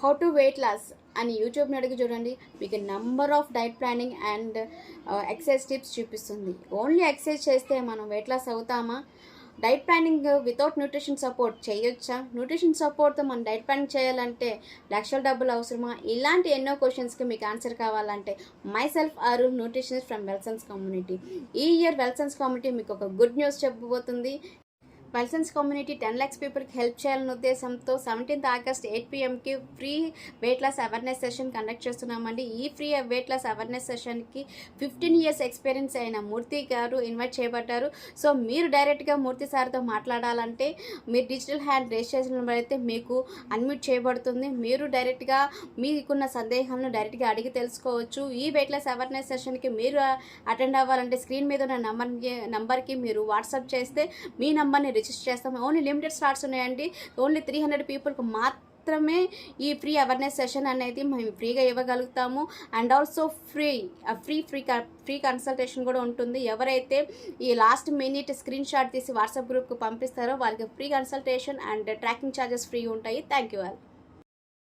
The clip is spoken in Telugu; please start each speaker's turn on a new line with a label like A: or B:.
A: హౌ టు వెయిట్ లాస్ అని యూట్యూబ్ని అడిగి చూడండి. మీకు number of diet planning and exercise tips చూపిస్తుంది. ఓన్లీ ఎక్సర్సైజ్ చేస్తే మనం వెయిట్ లాస్ అవుతామా? Diet planning without nutrition support చేయొచ్చా? న్యూట్రిషన్ సపోర్ట్తో మనం డైట్ ప్లానింగ్ చేయాలంటే లక్షల డబ్బులు అవసరమా? ఇలాంటి ఎన్నో క్వశ్చన్స్కి మీకు ఆన్సర్ కావాలంటే myself Arun, nutritionist from Wellsons community. ఈ ఇయర్ వెల్సన్స్ కమ్యూనిటీ మీకు ఒక గుడ్ న్యూస్ చెప్పబోతుంది. వెల్సన్స్ కమ్యూనిటీ 10 lakhs పీపుల్కి హెల్ప్ చేయాలనే ఉద్దేశంతో 17th August 8 PM free weight loss awareness session conduct చేస్తున్నామండి. ఈ ఫ్రీ వెయిట్ లాస్ అవేర్నెస్ సెషన్కి 15 years ఎక్స్పీరియన్స్ అయిన మూర్తి గారు ఇన్వైట్ చేయబడ్డారు. సో మీరు డైరెక్ట్గా మూర్తి సార్తో మాట్లాడాలంటే మీరు డిజిటల్ హ్యాండ్ రేస్ చేసినట్లయితే మీకు అన్మ్యూట్ చేయబడుతుంది. మీరు డైరెక్ట్గా మీకున్న సందేహాలను డైరెక్ట్గా అడిగి తెలుసుకోవచ్చు. ఈ వెయిట్ లాస్ అవేర్నెస్ సెషన్కి మీరు అటెండ్ అవ్వాలంటే స్క్రీన్ మీద ఉన్న నంబర్కి మీరు వాట్సాప్ చేస్తే మీ నంబర్ని రిజిస్టర్ చేస్తాం. ఓన్లీ లిమిటెడ్ స్లాట్స్ ఉన్నాయండి. ఓన్లీ 300 పీపుల్కి మాత్రమే ఈ ఫ్రీ అవేర్నెస్ సెషన్ అనేది మేము ఫ్రీగా ఇవ్వగలుగుతాము. అండ్ ఆల్సో ఫ్రీ కన్సల్టేషన్ కూడా ఉంటుంది. ఎవరైతే ఈ లాస్ట్ మినిట్ స్క్రీన్ షాట్ తీసి వాట్సాప్ గ్రూప్కి పంపిస్తారో వాళ్ళకి free consultation and tracking charges free ఉంటాయి. Thank you all.